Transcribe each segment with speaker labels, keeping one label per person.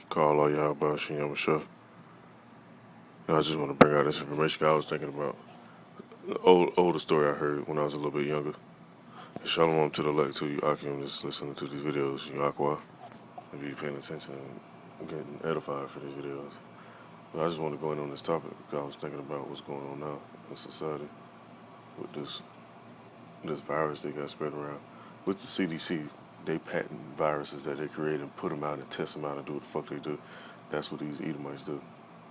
Speaker 1: Call all y'all about Shiyama Show. I just want to bring out this information. I was thinking about the older story I heard when I was a little bit younger. Shalom to the elect to you, Akim, just listening to these videos, you Aqua. If you paying attention and getting edified for these videos. But I just want to go in on this topic because I was thinking about what's going on now in society with this virus that got spread around. With the CDC, they patent viruses that they create and put them out and test them out and do what the fuck they do. That's what these Edomites do.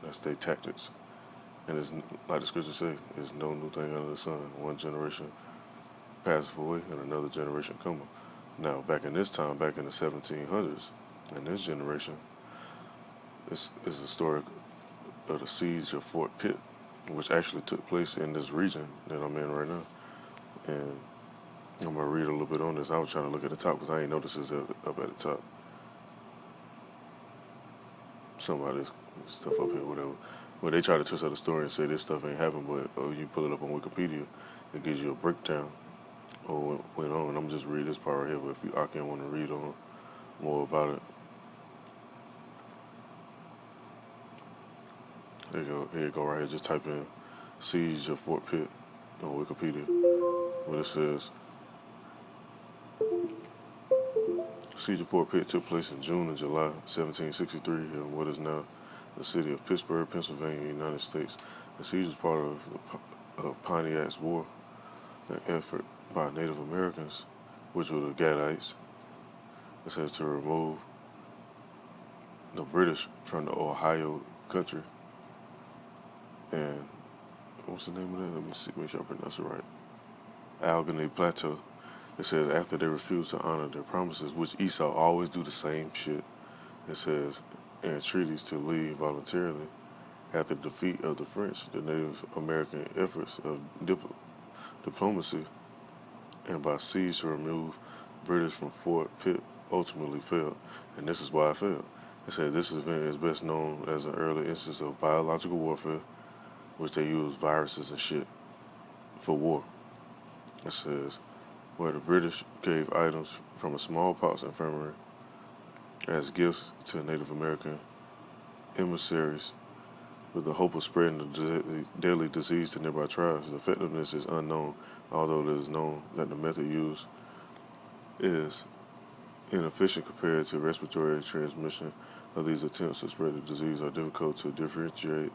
Speaker 1: That's their tactics. And it's like the scriptures say, there's no new thing under the sun. One generation passeth away and another generation cometh. Now, back in this time, back in the 1700s, in this generation, this is a story of the siege of Fort Pitt, which actually took place in this region that I'm in right now. And I'm going to read a little bit on this. I was trying to look at the top because I ain't noticed this up at the top. Some of this stuff up here, whatever. But they try to twist out the story and say this stuff ain't happened, but you pull it up on Wikipedia, it gives you a breakdown of what went on. I'm just read this part right here, but if I can want to read on more about it, there you go. Here you go right here. Just type in Siege of Fort Pitt on Wikipedia. What it says. Siege of Fort Pitt took place in June and July 1763 in what is now the city of Pittsburgh, Pennsylvania, United States. The siege was part of Pontiac's War, an effort by Native Americans, which were the Gadites. It says to remove the British from the Ohio country. And what's the name of that? Let me see, make sure I pronounce it right. Allegheny Plateau. It says after they refused to honor their promises, which Esau always do the same shit. It says in treaties to leave voluntarily after the defeat of the French, the Native American efforts of diplomacy and by siege to remove British from Fort Pitt ultimately failed. And this is why it failed. It said this event is best known as an early instance of biological warfare, which they use viruses and shit for war. It says where the British gave items from a smallpox infirmary as gifts to Native American emissaries with the hope of spreading the deadly disease to nearby tribes. The effectiveness is unknown, although it is known that the method used is inefficient compared to respiratory transmission of these attempts to spread the disease are difficult to differentiate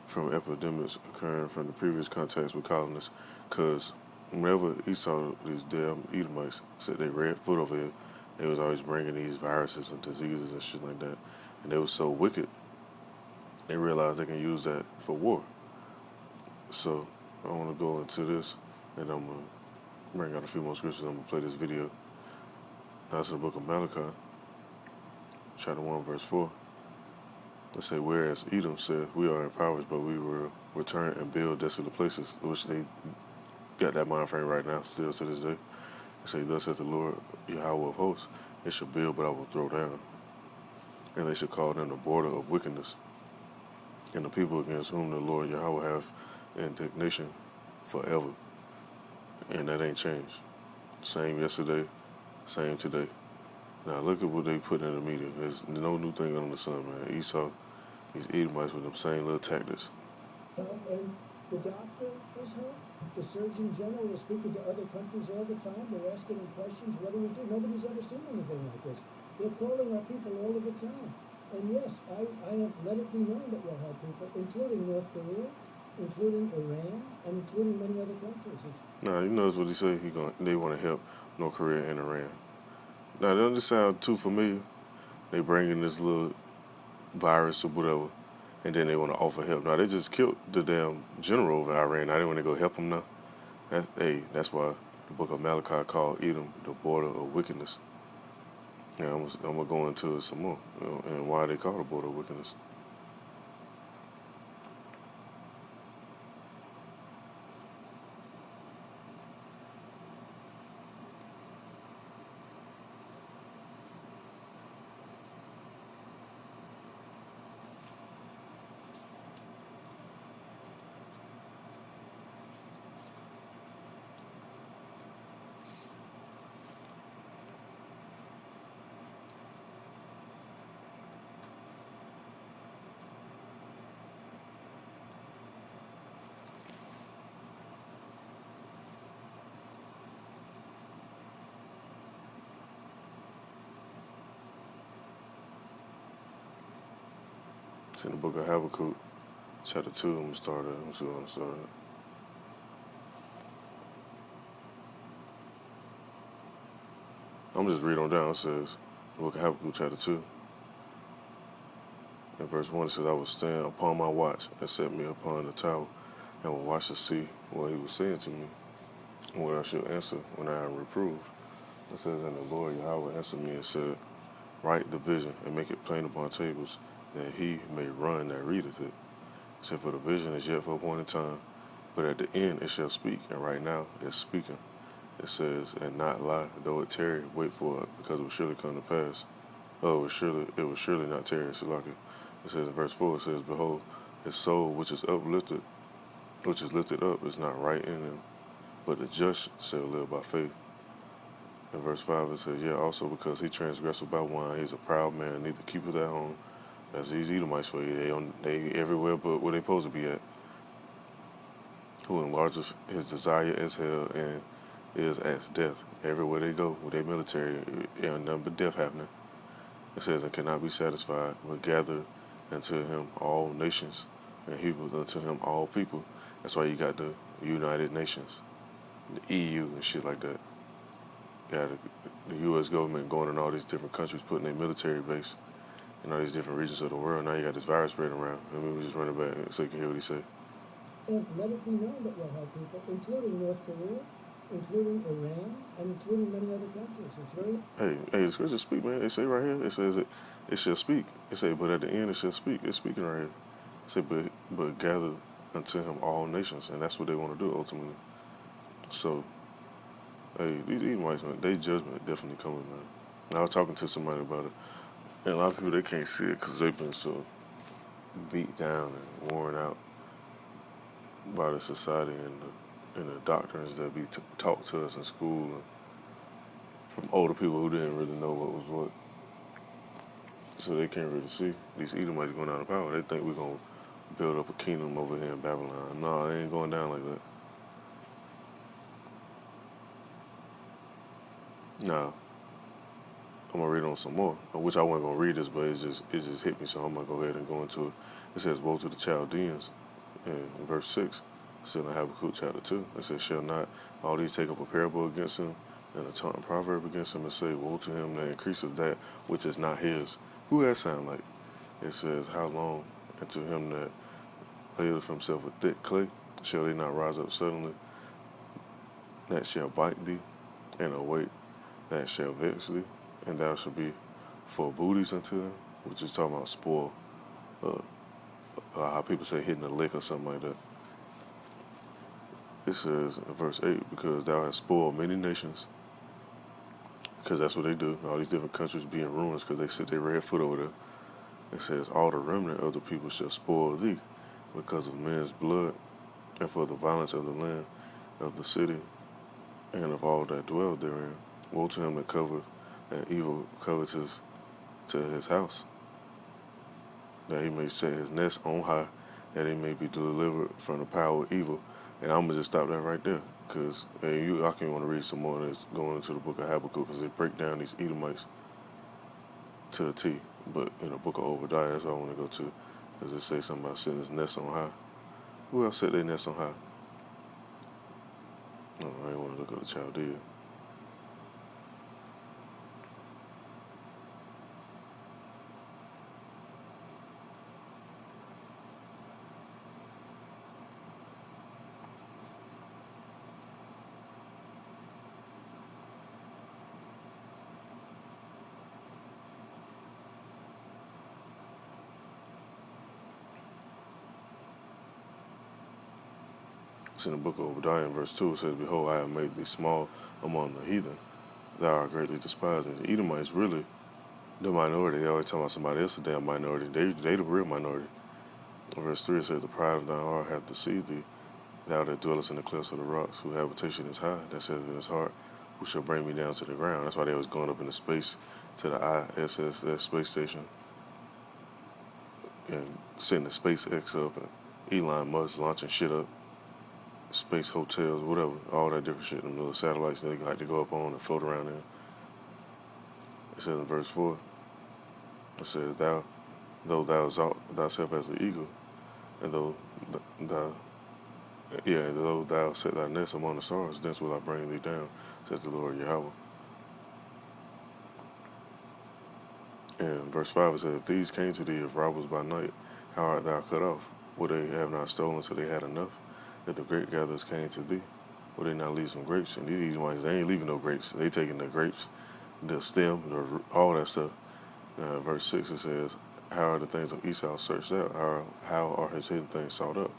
Speaker 1: from epidemics occurring from the previous contacts with colonists, because whenever Esau, these damn Edomites, said they red foot over here, they was always bringing these viruses and diseases and shit like that. And they was so wicked, they realized they can use that for war. So I want to go into this, and I'm going to bring out a few more scriptures. I'm going to play this video. Now it's in the book of Malachi, chapter 1, verse 4. Let's say, whereas Edom said, we are impoverished, but we will return and build desolate places, which they got that mind frame right now, still to this day. They say, thus saith the Lord, Yahweh of hosts, they shall build, but I will throw down. And they shall call them the border of wickedness, and the people against whom the Lord Yahweh have indignation forever. And that ain't changed. Same yesterday, same today. Now look at what they put in the media. There's no new thing under the sun, man. Esau, these Edomites with them same little tactics.
Speaker 2: And the doctor is help. The Surgeon General is speaking to other countries all the time. They're asking them questions. What do we do? Nobody's ever seen anything like this. They're calling our people all of the time. And yes, I have let it be known that we'll help people, including North Korea, including Iran, and including many other countries.
Speaker 1: Nah, you notice what he said? They want to help North Korea and Iran. Now, that doesn't sound too familiar. They bring in this little virus or whatever, and then they want to offer help. Now, they just killed the damn general over Iran. Now, they want to go help him now. That's why the book of Malachi called Edom the border of wickedness. Yeah, I'm going to go into it some more, and why they call it the border of wickedness. It's in the book of Habakkuk, chapter 2. I'm going to start at. Let me see where I'm starting at. I'm just read on down. It says, the book of Habakkuk, chapter 2. In verse 1, it says, I will stand upon my watch and set me upon the tower, and will watch to see what he was saying to me, and what I shall answer when I am reproved. It says, and the Lord Yahweh answered me and said, write the vision and make it plain upon tables, that he may run that readeth it. It said, for the vision is yet for a appointed time, but at the end it shall speak, and right now it's speaking. It says, and not lie, though it tarry, wait for it, because it will surely come to pass. Oh, it will surely not tarry. So like it says in verse 4, it says, behold, his soul which is lifted up is not right in him, but the just shall live by faith. In verse 5 it says, yeah, also because he transgressed by wine, he's a proud man, neither keepeth at home. That's these Edomites for you. They everywhere but where they supposed to be at. Who enlarges his desire as hell and is as death. Everywhere they go with their military, ain't nothing but death happening. It says, and cannot be satisfied, but gather unto him all nations, and he was unto him all people. That's why you got the United Nations, the EU and shit like that. You got the U.S. government going in all these different countries, putting their military base in all these different regions of the world. Now you got this virus spreading around. And we just run it back so you can hear what he say.
Speaker 2: And let it be known that we'll have people, including North Korea, including Iran, and including many other countries. It's very...
Speaker 1: Hey, the scriptures speak, man. They say right here, it says it shall speak. It say, but at the end it shall speak. It's speaking right here. It say, but gather unto him all nations. And that's what they want to do ultimately. So, hey, these Edomites, man, they judgment definitely coming, man. I was talking to somebody about it. And a lot of people, they can't see it because they've been so beat down and worn out by the society and the doctrines that be taught to us in school and from older people who didn't really know what was what. So they can't really see. These Edomites going out of power. They think we're going to build up a kingdom over here in Babylon. No, they ain't going down like that. Now, I'm going to read on some more, which I wasn't going to read this, but it just hit me, so I'm going to go ahead and go into it. It says, woe to the Chaldeans in verse 6. Still in Habakkuk chapter 2. It says, shall not all these take up a parable against him and a taunting proverb against him and say, woe to him that increaseth that which is not his. Who that sound like? It says, how long? And to him that layeth himself with thick clay, shall they not rise up suddenly? That shall bite thee, and await that shall vex thee, and thou shalt be for booties unto them, which is talking about spoil. How people say hitting a lick or something like that. It says in verse 8, because thou hast spoiled many nations, because that's what they do. All these different countries be in ruins because they sit their red foot over there. It says, all the remnant of the people shall spoil thee because of men's blood and for the violence of the land of the city and of all that dwell therein. Woe to him that covereth an evil covetous to his house, that he may set his nest on high, that he may be delivered from the power of evil. And I'm going to just stop that right there, because I can want to read some more of this going into the book of Habakkuk, because they break down these Edomites to a T. But in the book of Obadiah, that's what I want to go to, because it says something about setting his nest on high. Who else set their nest on high? Oh, I ain't want to look up the Chaldea. It's in the book of Obadiah in verse 2. It says, behold, I have made thee small among the heathen. Thou art greatly despised. And the Edomites really the minority. They always talking about somebody else a damn minority. They the real minority. Verse 3 says, the pride of thine heart hath deceived thee, thou that dwellest in the clefts of the rocks, whose habitation is high, that saith in his heart, who shall bring me down to the ground. That's why they was going up into space to the ISS, that space station, and sending the SpaceX up, and Elon Musk launching shit up, space hotels, whatever, all that different shit, them little satellites that they like to go up on and float around in. It says in verse 4, it says, thou though thou exalt thyself as the eagle, and thou and though thou set thy nest among the stars, thence will I bring thee down, says the Lord Yahweh. And verse 5 it says, if these came to thee as robbers by night, how art thou cut off? Would they have not stolen till they had enough? If the grape gatherers came to thee, would they not leave some grapes? And these ones, they ain't leaving no grapes. They taking the grapes, the stem, all that stuff. Verse 6 it says, how are the things of Esau searched out? How are his hidden things sought up?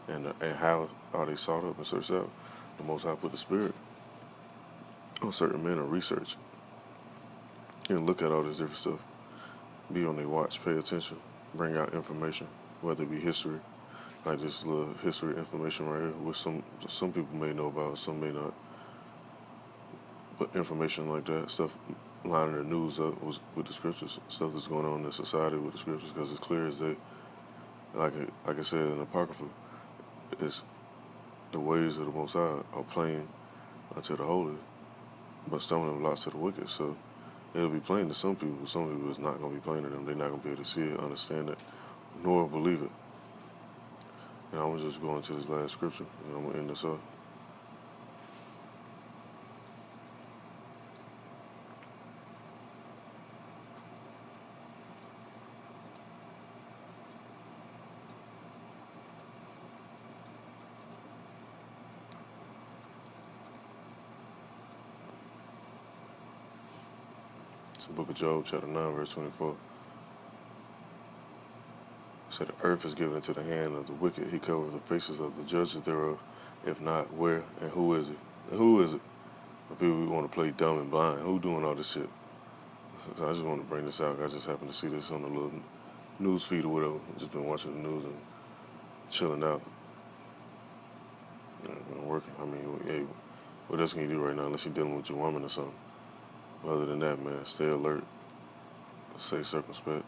Speaker 1: And how are they sought up and searched out? The Most High put the Spirit on certain men of research and look at all this different stuff. Be on their watch, pay attention, bring out information, whether it be history, like this little history information right here, which some people may know about, some may not. But information like that, stuff lining the news up with the scriptures, stuff that's going on in society with the scriptures, because it's clear as day. Like I said in the Apocrypha, it's the ways of the Most High are plain unto the holy, but stumbling blocks to the wicked. So it'll be plain to some people, but some people it's not going to be plain to them. They're not going to be able to see it, understand it, nor believe it. And I'm just going to this last scripture, and I'm going to end this off. It's the book of Job, chapter 9, verse 24. It said, the earth is given into the hand of the wicked. He covered the faces of the judges thereof. If not, where and who is it? And who is it? The people who want to play dumb and blind. Who doing all this shit? So I just want to bring this out. I just happened to see this on a little news feed or whatever. Just been watching the news and chilling out. Working. I mean, hey, what else can you do right now unless you're dealing with your woman or something? But other than that, man, stay alert. Stay circumspect.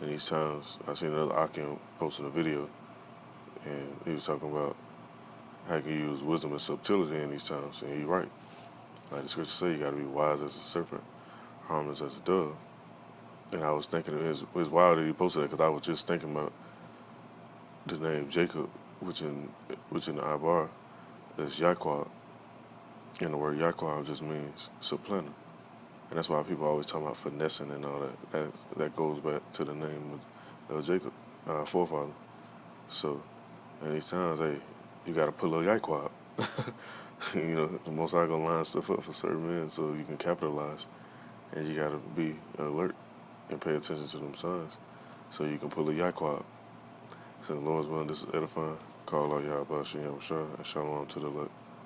Speaker 1: In these times, I seen another Akim posting a video, and he was talking about how you can use wisdom and subtlety in these times, and he's right. Like the scripture say, you got to be wise as a serpent, harmless as a dove. And I was thinking, it's wild that he posted that because I was just thinking about the name Jacob, which in the Ibar is Yaquab, and the word Yaquab just means supplanter. And that's why people always talk about finessing and all that. That goes back to the name of Jacob, our forefather. So, in these times, hey, you got to pull a Yaquab. The Most High gonna line stuff up for certain men so you can capitalize, and you got to be alert and pay attention to them signs so you can pull a Yaquab. So, the Lord's willing, this is edifying. Call out Yahweh, Shem Shah, and Shalom to the elect.